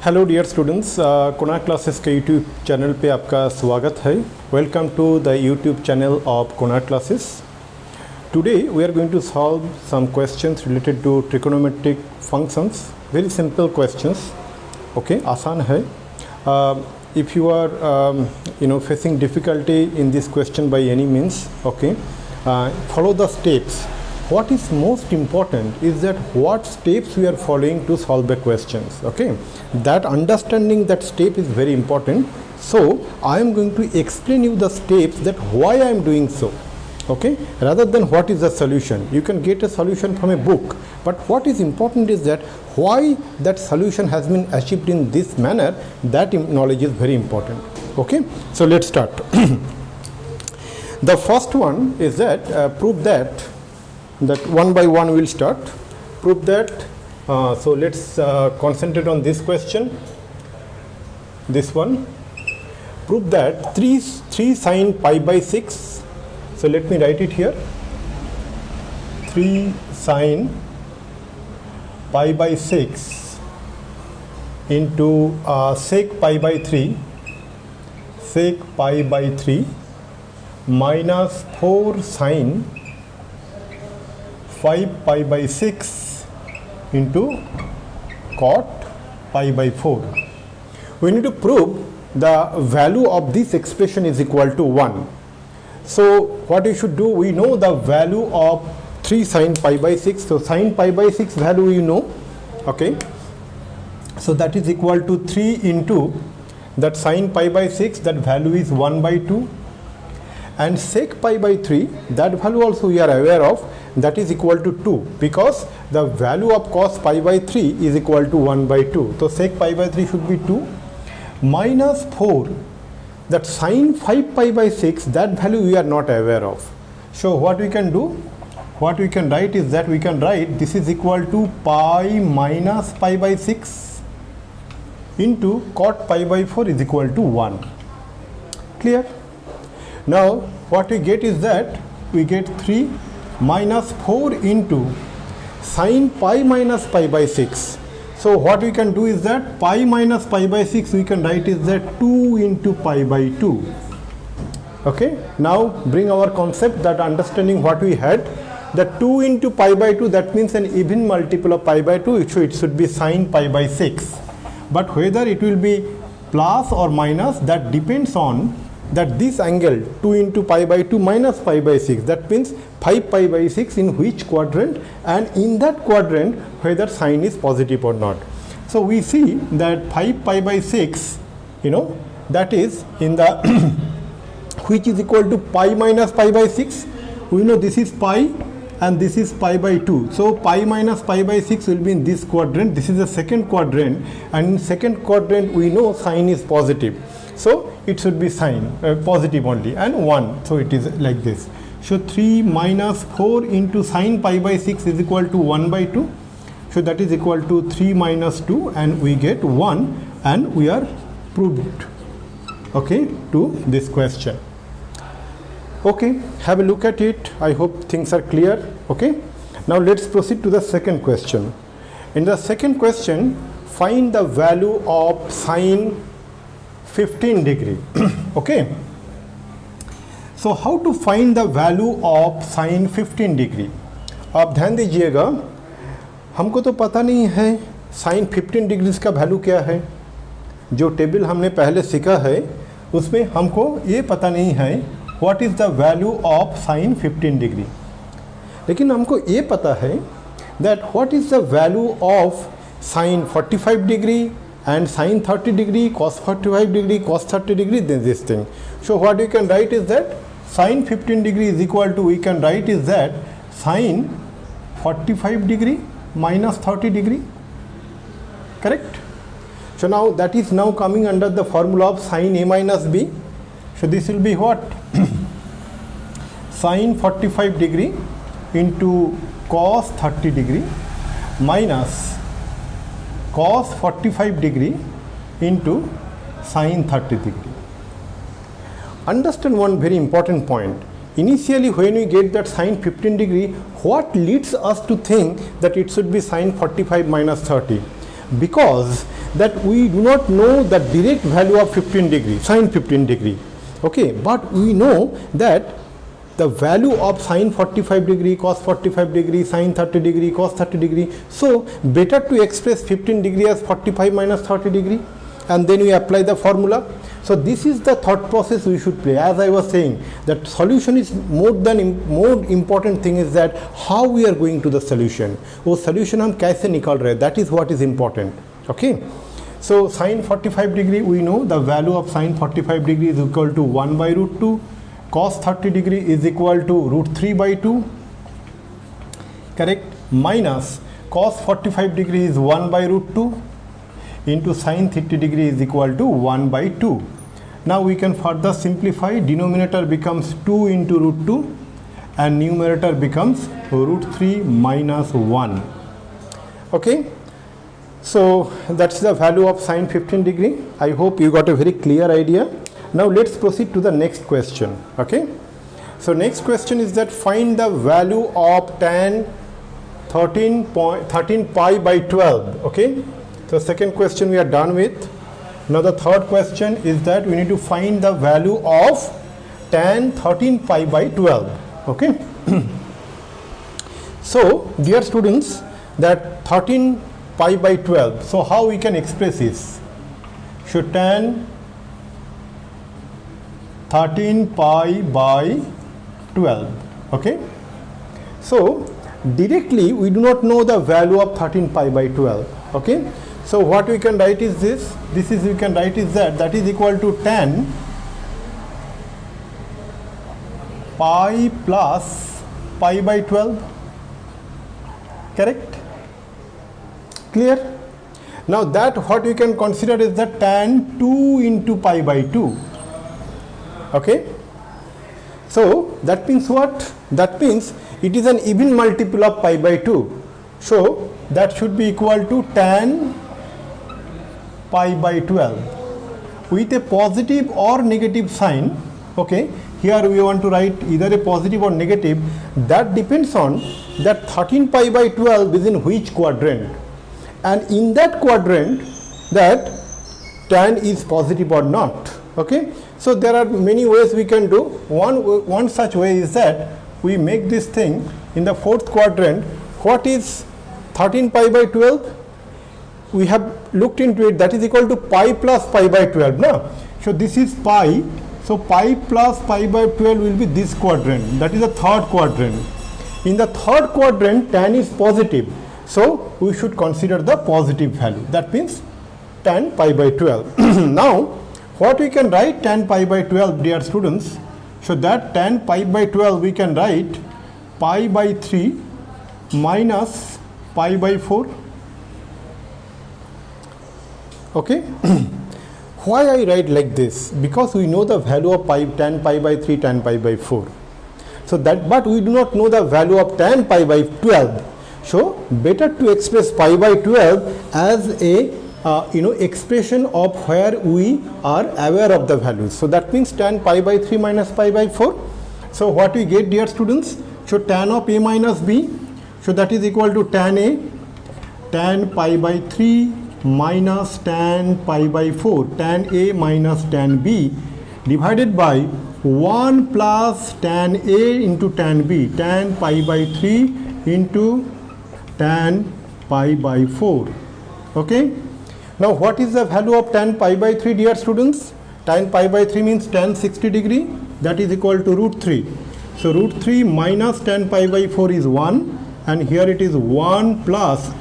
Hello dear students, Konark classes के YouTube channel पे आपका स्वागत है। Welcome to the YouTube channel of Konark classes. Today we are going to solve some questions related to trigonometric functions. Very simple questions, okay, आसान है। If you are facing difficulty in this question by any means, okay, follow the steps. What is most important is that what steps we are following to solve the questions, okay. That understanding that step is very important. So I am going to explain you the steps, that why I am doing so, okay, rather than what is the solution. You can get a solution from a book, but what is important is that why that solution has been achieved in this manner. That knowledge is very important, okay. So let's start. The first one is that prove that one by one we'll start. Prove that, so let's concentrate on this question, this one. Prove that 3 sine pi by 6, so let me write it here, 3 sine pi by 6 into sec pi by 3 minus 4 sine 5 pi by 6 into cot pi by 4. We need to prove the value of this expression is equal to 1. So what we should do, we know the value of 3 sine pi by 6. So sine pi by 6 value you know, okay. So that is equal to 3 into that sine pi by 6, that value is 1 by 2. And sec pi by 3, that value also we are aware of, that is equal to 2, because the value of cos pi by 3 is equal to 1 by 2. So sec pi by 3 should be 2 minus 4, that sine 5 pi by 6, that value we are not aware of. So what we can do, what we can write is that we can write this is equal to pi minus pi by 6 into cot pi by 4 is equal to 1. Clear? Now what we get is that we get 3 minus 4 into sine pi minus pi by 6. So what we can do is that pi minus pi by 6 we can write is that 2 into pi by 2. Okay, now bring our concept, that understanding what we had, that 2 into pi by 2, that means an even multiple of pi by 2, so it should be sine pi by 6. But whether it will be plus or minus, that depends on that this angle 2 into pi by 2 minus pi by 6, that means 5 pi by 6 in which quadrant, and in that quadrant whether sign is positive or not. So we see that 5 pi by 6, that is in the which is equal to pi minus pi by 6. We know this is pi and this is pi by 2. So pi minus pi by 6 will be in this quadrant. This is the second quadrant, and in second quadrant we know sign is positive. So it should be sign positive only, and 1. So it is like this. So 3 minus 4 into sine pi by 6 is equal to 1 by 2. So that is equal to 3 minus 2, and we get 1, and we are proved, okay, to this question. Okay, have a look at it. I hope things are clear. Okay, now let's proceed to the second question. In the second question, find the value of sine 15 degree. Okay, so how to find the value of sine 15 degree? आप ध्यान दीजिएगा, हमको तो पता नहीं है sign 15 degrees का value क्या है। जो टेबल हमने पहले सीखा है उसमें हमको ये पता नहीं है what is the value of sine 15 degree, लेकिन हमको ये पता है that what is the value of sine 45 degree and sine 30 degree, cos 45 degree, cos 30 degree, then this thing. So what we can write is that sine 15 degree is equal to, we can write is that sine 45 degree minus 30 degree, correct? So now that is now coming under the formula of sine a minus b. So this will be what? Sine 45 degree into cos 30 degree minus cos 45 degree into sine 30 degree. Understand one very important point. Initially when we get that sine 15 degree, what leads us to think that it should be sine 45 minus 30? Because that we do not know the direct value of 15 degree, sine 15 degree, okay, but we know that the value of sine 45 degree, cos 45 degree, sine 30 degree, cos 30 degree. So better to express 15 degree as 45 minus 30 degree, and then we apply the formula. So this is the thought process we should play. As I was saying, that solution is more important thing is that how we are going to the solution. वो solution हम कैसे निकाल रहे हैं, that is what is important. Okay. So sine 45 degree, we know the value of sine 45 degree is equal to 1 by root 2. Cos 30 degree is equal to root 3 by 2. Correct. Minus cos 45 degree is 1 by root 2 into sine 30 degree is equal to 1 by 2. Now we can further simplify. Denominator becomes 2 into root 2 and numerator becomes root 3 minus 1. Okay. So that's the value of sine 15 degree. I hope you got a very clear idea. Now let's proceed to the next question. Okay. So next question is that find the value of tan 13 pi by 12. Okay. So second question we are done with. Now the third question is that we need to find the value of tan 13 pi by 12. Okay. So dear students, that 13 pi by 12. So how we can express this? So tan 13 pi by 12. Okay. So directly we do not know the value of 13 pi by 12. Okay. So what we can write is this. This is we can write is that is equal to tan pi plus pi by 12. Correct? Clear? Now that what we can consider is that tan 2 into pi by 2. Okay. So that means what? That means it is an even multiple of pi by 2. So that should be equal to tan pi by 12 with a positive or negative sign. Okay. Here we want to write either a positive or negative. That depends on that 13 pi by 12 is in which quadrant. And in that quadrant, that tan is positive or not. Okay. So there are many ways we can do. One such way is that we make this thing in the fourth quadrant. What is 13 pi by 12? We have looked into it. That is equal to pi plus pi by 12. No? So this is pi. So pi plus pi by 12 will be this quadrant. That is the third quadrant. In the third quadrant, tan is positive. So we should consider the positive value. That means tan pi by 12. Now what we can write tan pi by 12, dear students? So that tan pi by 12 we can write pi by 3 minus pi by 4. Okay. Why I write like this? Because we know the value of tan pi by 3, tan pi by 4. So that, but we do not know the value of tan pi by 12. So better to express pi by 12 as a expression of where we are aware of the values. So that means tan pi by 3 minus pi by 4. So what we get, dear students? So tan of a minus b. So that is equal to tan a, tan pi by 3 minus tan pi by 4, tan a minus tan b divided by 1 plus tan a into tan b, tan pi by 3 into tan pi by 4. Okay. Now what is the value of tan pi by 3, dear students? Tan pi by 3 means tan 60 degree, that is equal to root 3. So root 3 minus tan pi by 4 is 1, and here it is 1 plus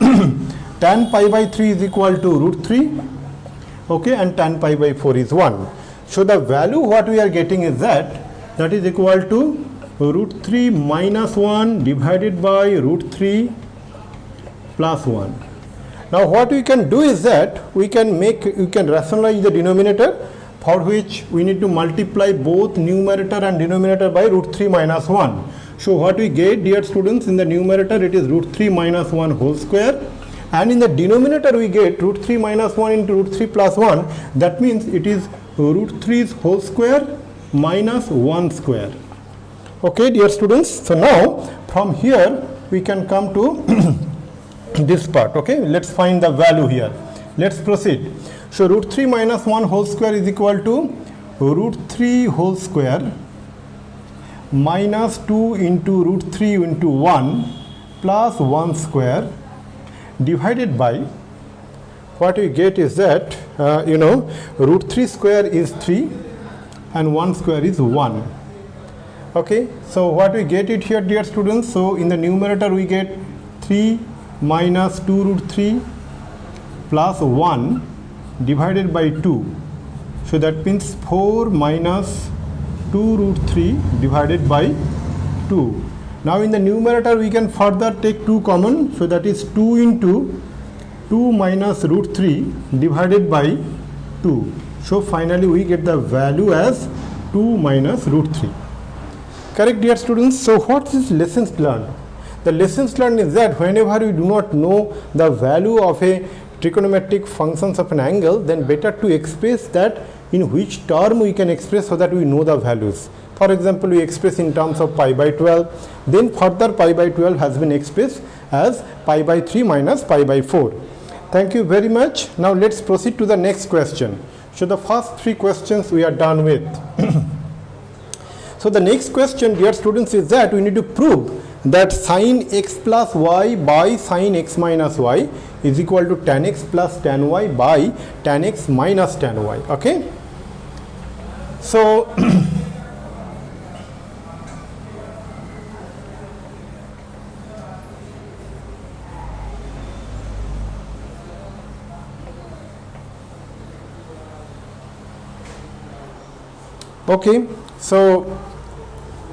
tan pi by 3 is equal to root 3. Okay, and tan pi by 4 is 1. So the value what we are getting is that is equal to root 3 minus 1 divided by root 3 plus 1. Now what we can do is that we can rationalize the denominator, for which we need to multiply both numerator and denominator by root 3 minus 1. So what we get, dear students, in the numerator it is root 3 minus 1 whole square, and in the denominator we get root 3 minus 1 into root 3 plus 1. That means it is root 3's whole square minus 1 square. Okay, dear students. So now from here we can come to this part. Okay, let's find the value here. Let's proceed. So root 3 minus 1 whole square is equal to root 3 whole square minus 2 into root 3 into 1 plus 1 square divided by, what we get is that, root 3 square is 3 and 1 square is 1. Okay, so what we get it here, dear students, so in the numerator we get 3 minus 2 root 3 plus 1 divided by 2. So that means 4 minus 2 root 3 divided by 2. Now in the numerator we can further take 2 common, so that is 2 into 2 minus root 3 divided by 2. So finally we get the value as 2 minus root 3. Correct, dear students? So what is lessons learned? The lessons learned is that whenever we do not know the value of a trigonometric functions of an angle, then better to express that in which term we can express, so that we know the values. For example, we express in terms of pi by 12, then further pi by 12 has been expressed as pi by 3 minus pi by 4. Thank you very much. Now let's proceed to the next question. So the first 3 questions we are done with. So the next question, dear students, is that we need to prove that sine x plus y by sine x minus y is equal to tan x plus tan y by tan x minus tan y. Okay. So okay, so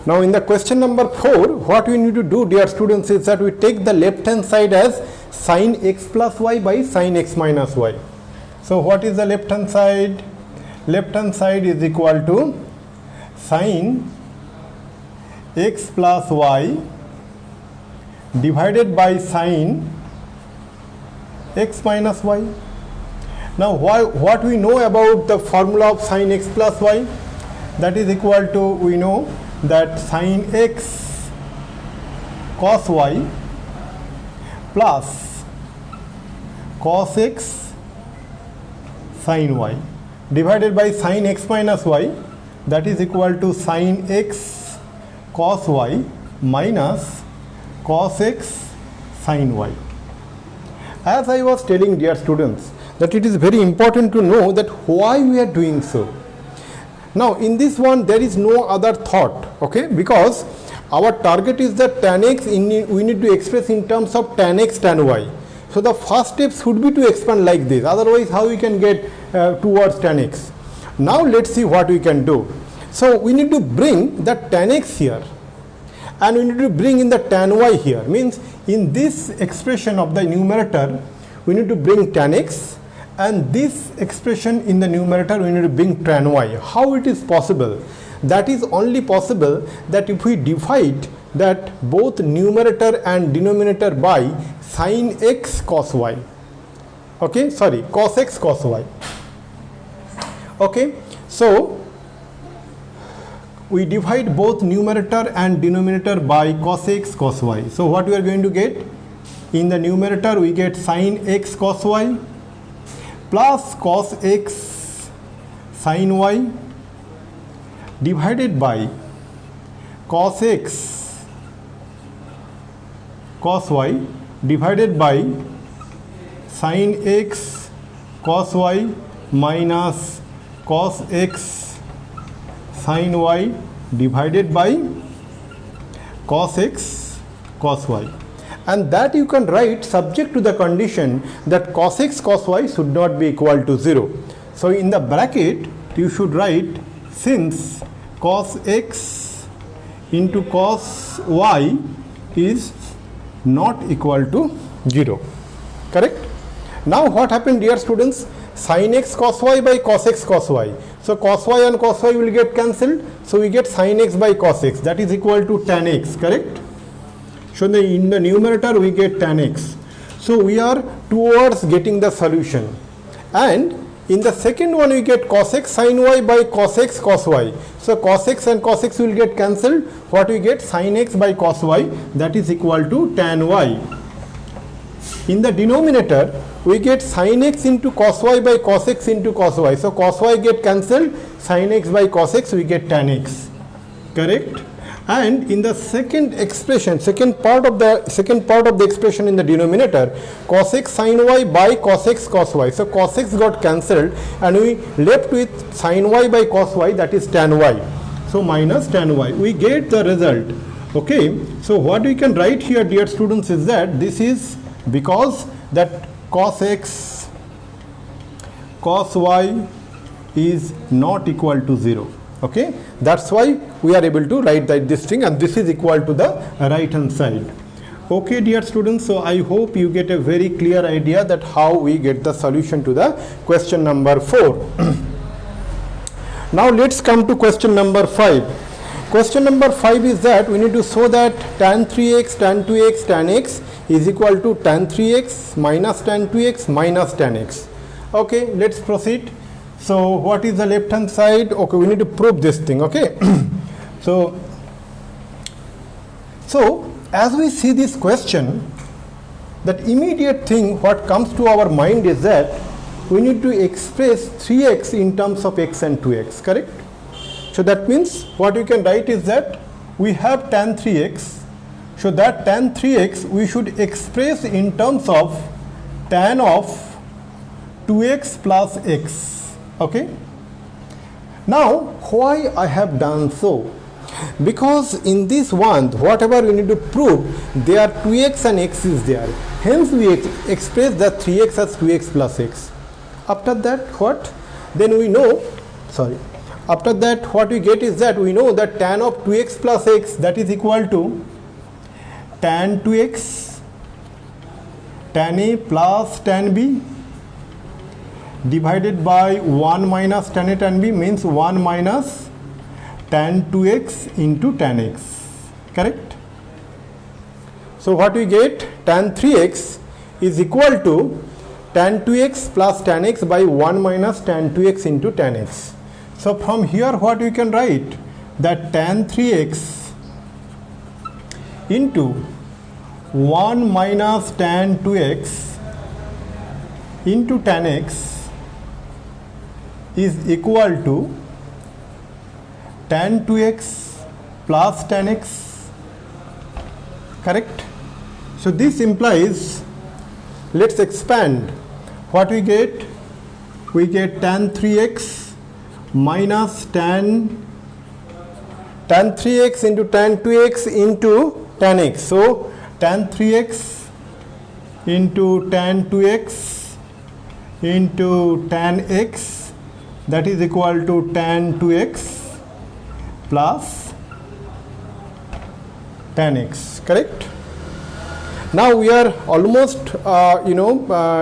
now in the question number 4, what we need to do, dear students, is that we take the left hand side as sine x plus y by sine x minus y. So what is the left hand side? Left hand side is equal to sine x plus y divided by sine x minus y. Now what we know about the formula of sine x plus y? That is equal to, we know that sine x cos y plus cos x sin y divided by sine x minus y, that is equal to sine x cos y minus cos x sin y. As I was telling, dear students, that it is very important to know that why we are doing so. Now in this one there is no other thought, okay, because our target is that tan x, we need to express in terms of tan x tan y. So the first step should be to expand like this, otherwise how we can get towards tan x. Now let's see what we can do. So we need to bring the tan x here and we need to bring in the tan y here, means in this expression of the numerator we need to bring tan x, and this expression in the numerator we need to bring tan y. How it is possible? That is only possible that if we divide that both numerator and denominator by sin x cos y. Okay, sorry, cos x cos y. Okay, so we divide both numerator and denominator by cos x cos y. So what we are going to get? In the numerator we get sin x cos y plus cos x sin y divided by cos x cos y divided by sin x cos y minus cos x sin y divided by cos x cos y. And that you can write subject to the condition that cos x cos y should not be equal to 0. So in the bracket you should write, since cos x into cos y is not equal to 0. Correct? Now what happened, dear students? Sin x cos y by cos x cos y. So cos y and cos y will get cancelled. So we get sin x by cos x, that is equal to tan x. Correct? So in the numerator we get tan x. So we are towards getting the solution. And in the second one we get cos x sin y by cos x cos y. So cos x and cos x will get cancelled. What we get? Sin x by cos y, that is equal to tan y. In the denominator, we get sin x into cos y by cos x into cos y. So cos y get cancelled, sin x by cos x, we get tan x. Correct? And in the second expression, second part of the expression in the denominator, cos x sin y by cos x cos y. So cos x got cancelled and we left with sin y by cos y, that is tan y. So minus tan y. We get the result. Okay. So what we can write here, dear students, is that this is because that cos x cos y is not equal to 0. Okay, that's why we are able to write that this thing, and this is equal to the right hand side. Okay, dear students, so I hope you get a very clear idea that how we get the solution to the question number 4. Now let's come to question number 5. Question number 5 is that we need to show that tan 3x tan 2x tan x is equal to tan 3x minus tan 2x minus tan x. Okay, let's proceed. So what is the left hand side? Okay, we need to prove this thing. Okay. So as we see this question, that immediate thing what comes to our mind is that we need to express 3x in terms of x and 2x, correct? So that means what we can write is that we have tan 3x. So that tan 3x we should express in terms of tan of 2x plus x. Okay. Now why I have done so? Because in this one, whatever we need to prove, there are 2x and x is there. Hence we express that 3x as 2x plus x. After that what? Then we know, after that what we get is that we know that tan of 2x plus x, that is equal to tan 2x tan a plus tan b divided by 1 minus tan a tan b, means 1 minus tan 2x into tan x, correct? So what we get, tan 3x is equal to tan 2x plus tan x by 1 minus tan 2x into tan x. So from here what we can write, that tan 3x into 1 minus tan 2x into tan x is equal to tan 2x plus tan x, correct? So this implies, let's expand. What we get? We get tan 3x minus tan 3x into tan 2x into tan x. So tan 3x into tan 2x into tan x, that is equal to tan 2x plus tan x, correct? Now we are almost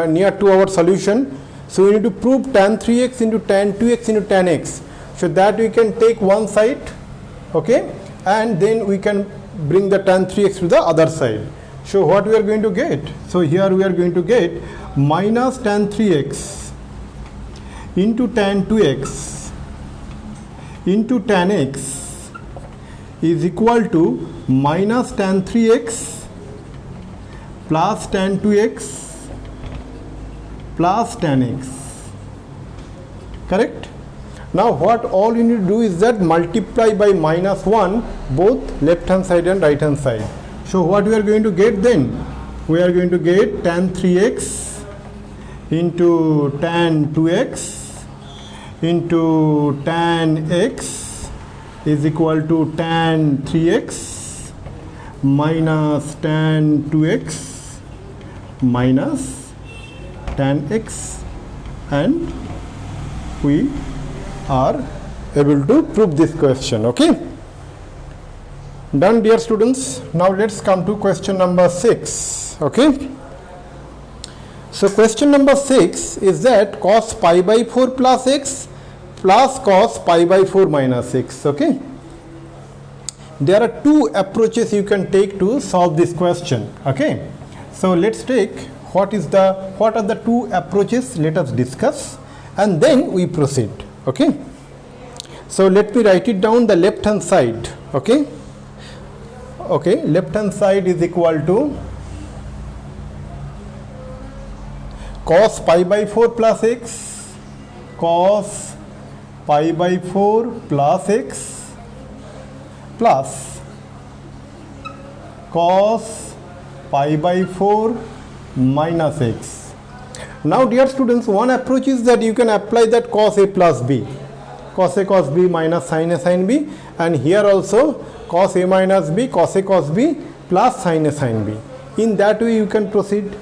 near to our solution. So we need to prove tan 3x into tan 2x into tan x. So that we can take one side, okay, and then we can bring the tan 3x to the other side. So what we are going to get? So here we are going to get minus tan 3x into tan 2x into tan x is equal to minus tan 3x plus tan 2x plus tan x, correct? Now what all you need to do is that multiply by minus 1 both left hand side and right hand side. So what we are going to get then? We are going to get tan 3x into tan 2x into tan x is equal to tan 3x minus tan 2x minus tan x, and we are able to prove this question. Okay, done, dear students. Now let's come to question number 6. Okay, so question number 6 is that cos pi by 4 plus x plus cos pi by 4 minus x. Okay, there are two approaches you can take to solve this question. Okay, so let's take what are the two approaches. Let us discuss and then we proceed. Okay, so let me write it down. The left hand side, okay, left hand side is equal to cos pi by 4 plus x, cos pi by 4 plus x plus cos pi by 4 minus x. Now dear students, one approach is that you can apply that cos a plus b, cos a cos b minus sin a sin b, and here also cos a minus b, cos a cos b plus sin a sin b. In that way you can proceed.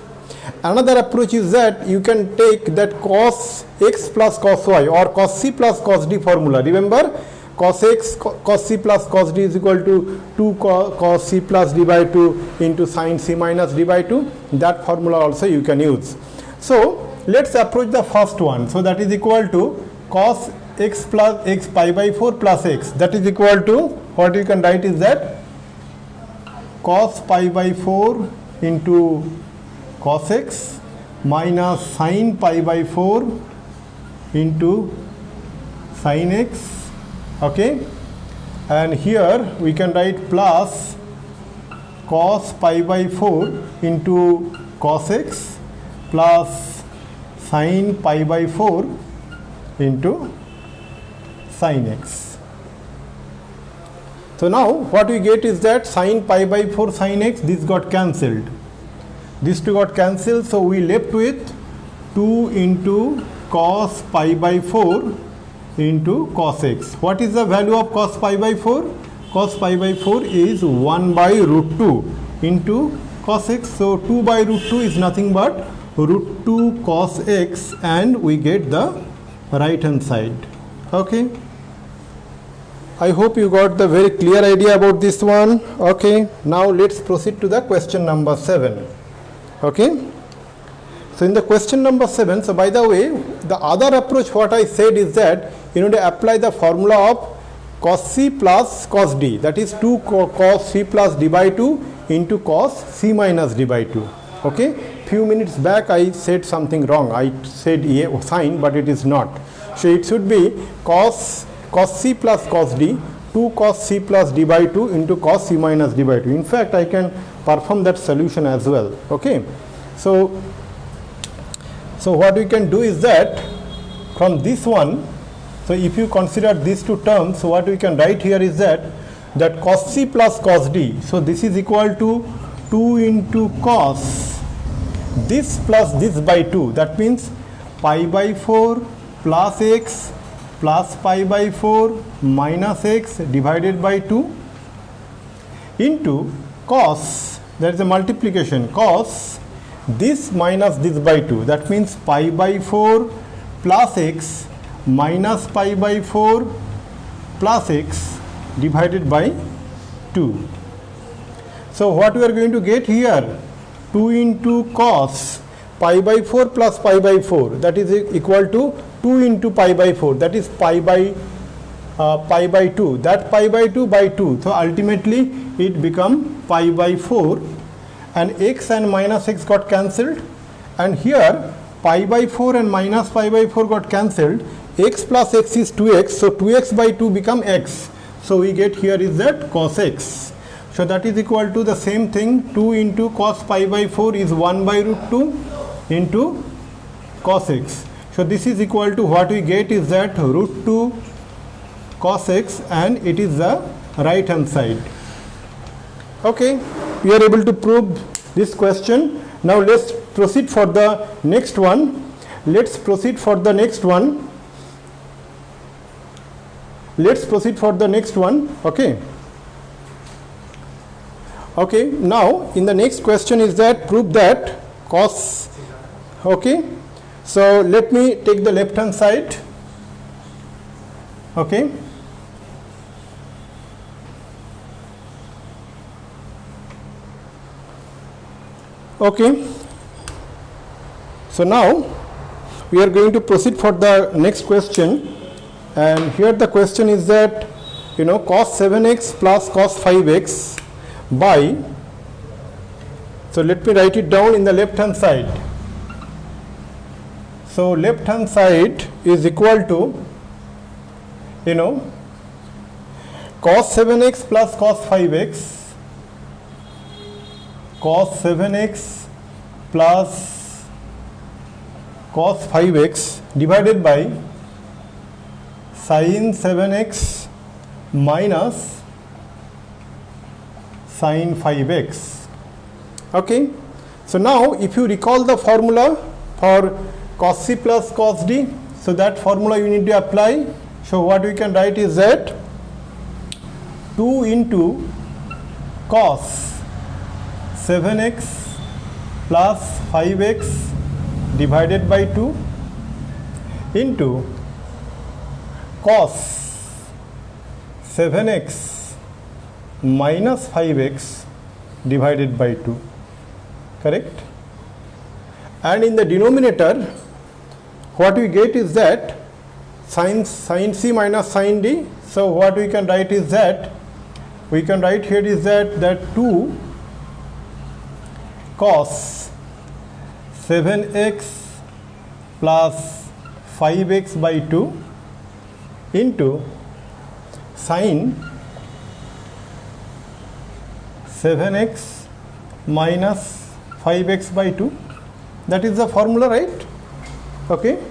Another approach is that you can take that cos x plus cos y or cos c plus cos d formula. Remember, cos x cos c plus cos d is equal to 2 cos c plus d by 2 into sin c minus d by 2. That formula also you can use. So let's approach the first one. So that is equal to cos x plus x pi by 4 plus x. That is equal to, what you can write is that cos pi by 4 into cos x minus sin pi by 4 into sin x. Okay, and here we can write plus cos pi by 4 into cos x plus sin pi by 4 into sin x. So now what we get is that sin pi by 4 sin x, this got cancelled. These two got cancelled, so we left with 2 into cos pi by 4 into cos x. What is the value of cos pi by 4? Cos pi by 4 is 1 by root 2 into cos x. So 2 by root 2 is nothing but root 2 cos x, and we get the right hand side. Okay, I hope you got the very clear idea about this one. Okay, now let's proceed to the question number 7. Okay, so in the question number 7, so by the way, the other approach what I said is that you need to apply the formula of cos c plus cos d, that is 2 cos c plus d by 2 into cos c minus d by 2. Okay, few minutes back I said something wrong. I said sine, but it is not. So it should be cos c plus cos d, 2 cos c plus d by 2 into cos c minus d by 2. In fact, I can perform that solution as well. Okay, so what we can do is that from this one, so if you consider these two terms, so what we can write here is that cos c plus cos d, so this is equal to 2 into cos this plus this by 2, that means pi by 4 plus x plus pi by 4 minus x divided by 2 into cos, there is a multiplication, cos this minus this by 2, that means pi by 4 plus x minus pi by 4 plus x divided by 2. So what we are going to get here, 2 into cos pi by 4 plus pi by 4, that is equal to 2 into pi by 4, that is pi by 2, that pi by 2 by 2. So ultimately it become pi by 4, and x and minus x got cancelled, and here pi by 4 and minus pi by 4 got cancelled. X plus x is 2x, so 2x by 2 become x. So we get here is that cos x. So that is equal to the same thing, 2 into cos pi by 4 is 1 by root 2 into cos x. So this is equal to, what we get is that root 2 cos x, and it is the right hand side. Okay, we are able to prove this question. Now let's proceed for the next one. Let's proceed for the next one. Okay. Okay, now in the next question is that prove that cos. Okay, so let me take the left hand side. Okay, okay, so now we are going to proceed for the next question, and here the question is that cos 7x plus cos 5x by, so let me write it down in the left hand side. So left hand side is equal to cos 7x plus cos 5x, cos 7x plus cos 5x divided by sin 7x minus sin 5x. Okay. So now if you recall the formula for cos c plus cos d, so that formula you need to apply. So what we can write is that 2 into cos 7x plus 5x divided by 2 into cos 7x minus 5x divided by 2, correct? And in the denominator what we get is that sin c minus sin d. So what we can write is that, we can write here is that 2 cos 7x plus 5x by 2 into sin 7x minus 5x by 2. That is the formula, right? Okay.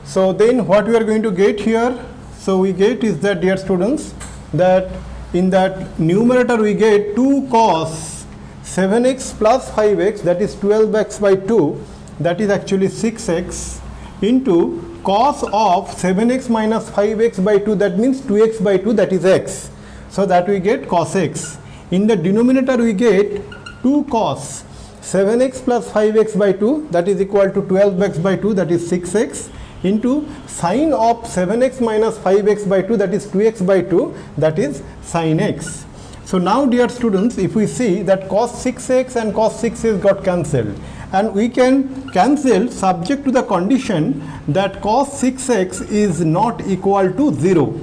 So then what we are going to get here, so we get is that, dear students, that in that numerator we get 2 cos 7x plus 5x, that is 12x by 2, that is actually 6x, into cos of 7x minus 5x by 2, that means 2x by 2, that is x. So that we get cos x. In the denominator we get 2 cos 7x plus 5x by 2, that is equal to 12x by 2, that is 6x, into sine of 7x minus 5x by 2, that is 2x by 2, that is sin x. So now, dear students, if we see that cos 6x and cos 6x got cancelled, and we can cancel subject to the condition that cos 6x is not equal to 0.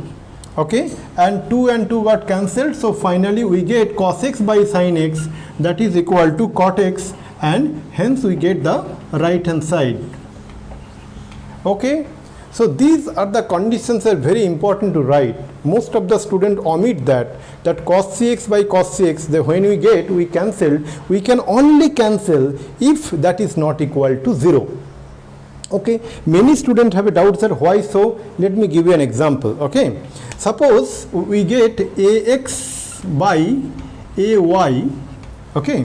Okay, and 2 and 2 got cancelled, so finally we get cos x by sin x, that is equal to cot x, and hence we get the right hand side. Okay, so these are the conditions are very important to write. Most of the students omit that cos cx by cos cx, when we get, we cancel, we can only cancel if that is not equal to 0. Okay, many students have a doubt, sir, why so? Let me give you an example. Okay, suppose we get ax by ay, okay,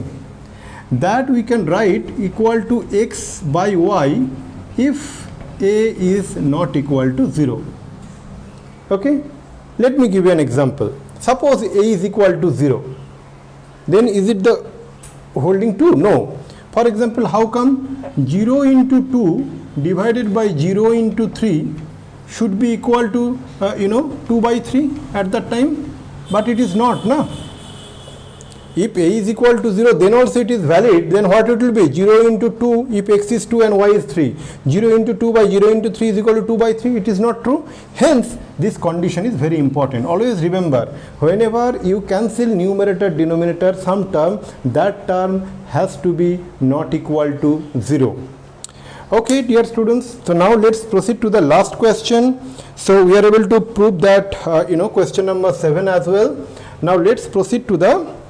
that we can write equal to x by y if a is not equal to 0. Okay, let me give you an example. Suppose a is equal to 0, then is it the holding 2? No. For example, how come 0 into 2 divided by 0 into 3 should be equal to 2 by 3 at that time, but it is not, na? If a is equal to 0, then also it is valid. Then what it will be? 0 into 2, if x is 2 and y is 3. 0 into 2 by 0 into 3 is equal to 2 by 3. It is not true. Hence, this condition is very important. Always remember, whenever you cancel numerator, denominator, some term, that term has to be not equal to 0. Okay, dear students. So now let's proceed to the last question. So we are able to prove that, question number 7 as well. Now let's proceed to the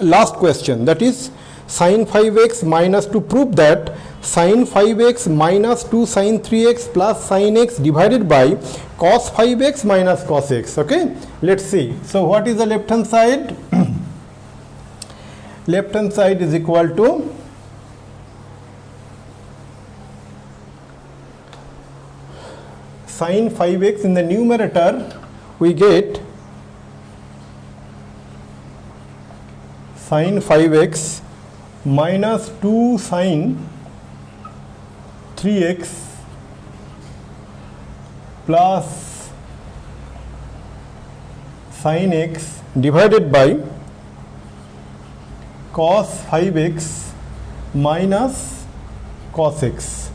last question, that is sin 5x minus, to prove that sin 5x minus 2 sin 3x plus sin x divided by cos 5x minus cos x. Okay, let's see. So what is the left hand side? Left hand side is equal to sin 5x. In the numerator we get sin 5x minus 2 sin 3x plus sin x divided by cos 5x minus cos x.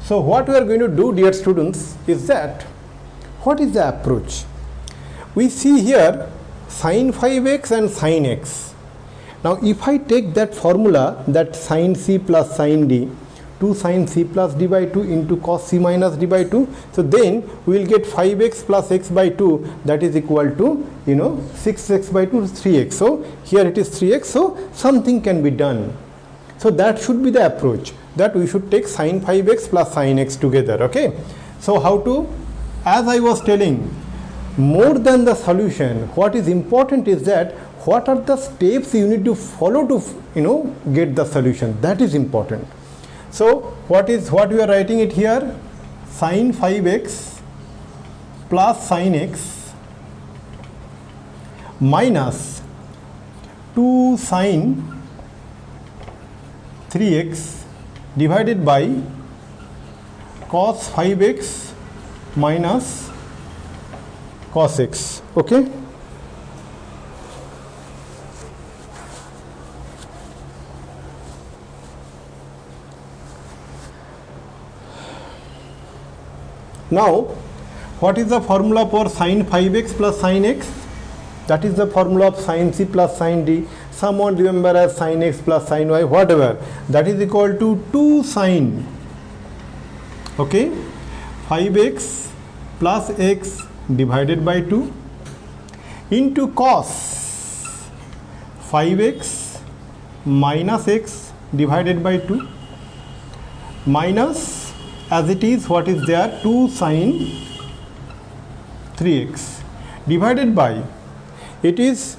So what we are going to do, dear students, is that, what is the approach? We see here sin 5x and sin x. Now if I take that formula, that sin c plus sin d, 2 sin c plus d by 2 into cos c minus d by 2, so then we will get 5x plus x by 2, that is equal to 6x by 2 is 3x. So here it is 3x, so something can be done. So that should be the approach. that we should take sin 5x plus sin x together. Okay, so how to, as I was telling, more than the solution, what is important is that what are the steps you need to follow to get the solution. That is important. So what we are writing it here, sin 5x plus sin x minus 2 sin 3x divided by cos 5x minus cos x. Okay, now what is the formula for sin 5x plus sin x? That is the formula of sin c plus sin d. Someone remember as sin x plus sin y, whatever. That is equal to 2 sin, okay, 5x plus x divided by 2 into cos 5x minus x divided by 2 minus, as it is, what is there, 2 sin 3x divided by, it is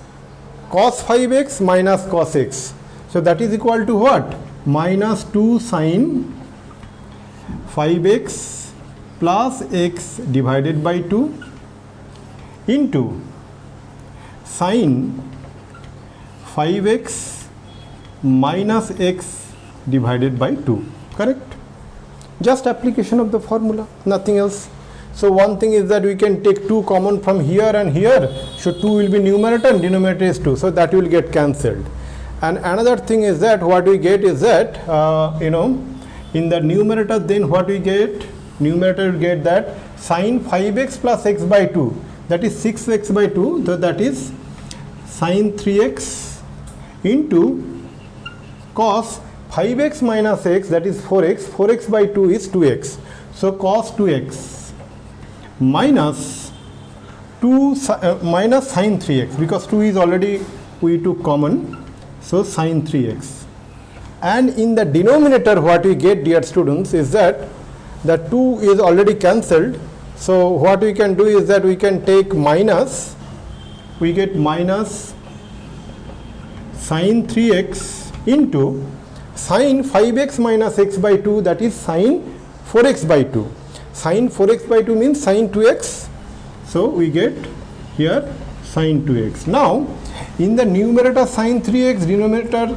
cos 5x minus cos x. So that is equal to what? Minus 2 sin 5x plus x divided by 2 into sin 5x minus x divided by 2. Correct? Just application of the formula, nothing else. So one thing is that we can take 2 common from here and here. So 2 will be numerator and denominator is 2. So that will get cancelled. And another thing is that what we get is that, in the numerator, then what we get? Numerator will get that sin 5x plus x by 2. That is 6x by 2. So that is sin 3x into cos 5x minus x, that is 4x. 4x by 2 is 2x. So cos 2x minus minus sin 3x, because 2 is already we took common, so sin 3x. And in the denominator what we get, dear students, is that the 2 is already cancelled. So what we can do is that we can take minus, we get minus sin 3x into sin 5x minus x by 2, that is sin 4x by 2. Sin 4x by 2 means sin 2x. So we get here sin 2x. Now in the numerator sin 3x, denominator,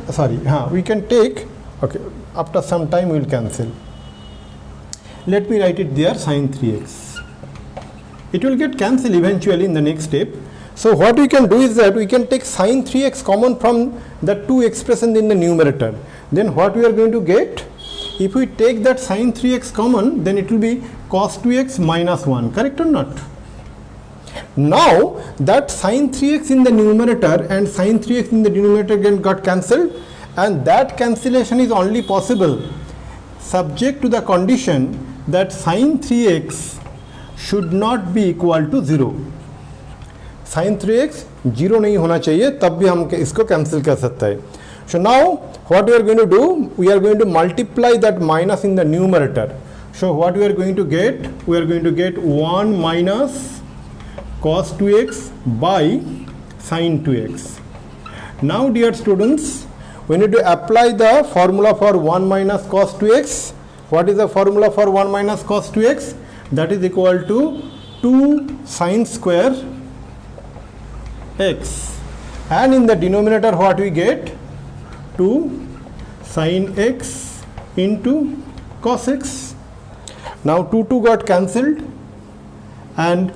we can take, okay, after some time we will cancel. Let me write it there, sin 3x. It will get cancelled eventually in the next step. So what we can do is that we can take sin 3x common from the 2 expressions in the numerator. Then what we are going to get? If we take that sin 3x common, then it will be cos 2x minus 1. Correct or not? Now that sin 3x in the numerator and sin 3x in the denominator again got cancelled, and that cancellation is only possible subject to the condition that sin 3x should not be equal to 0. sin 3x 0 नहीं होना चाहिए, तब भी हम इसको cancel कर सकते हैं. So now what we are going to do, we are going to multiply that minus in the numerator. So what we are going to get, we are going to get 1 minus cos 2x by sin 2x. Now dear students, we need to apply the formula for 1 minus cos 2x. What is the formula for 1 minus cos 2x? That is equal to 2 sin square x. And in the denominator what we get? 2 sin x into cos x. Now 2 got cancelled, and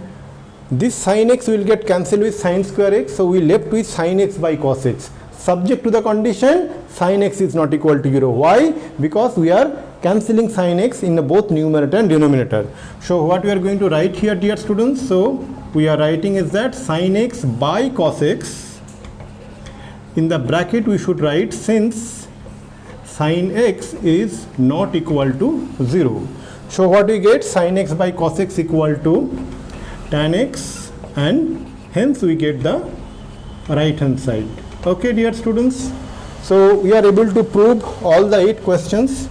this sin x will get cancelled with sin square x. So we left with sin x by cos x. Subject to the condition sin x is not equal to 0. Why? Because we are cancelling sin x in both numerator and denominator. So what we are going to write here, dear students? So we are writing is that sin x by cos x. In the bracket we should write, since sin x is not equal to 0. So what we get? Sin x by cos x equal to tan x, and hence we get the right hand side. Okay dear students, so we are able to prove all the 8 questions.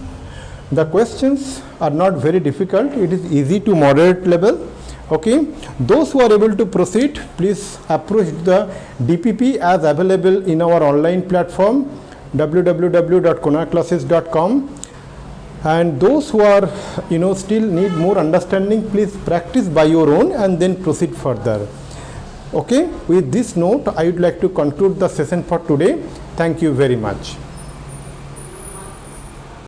The questions are not very difficult, it is easy to moderate level. Okay, those who are able to proceed, please approach the DPP as available in our online platform www.konarkclasses.com. and those who are still need more understanding, please practice by your own and then proceed further. Okay, with this note I would like to conclude the session for today. Thank you very much.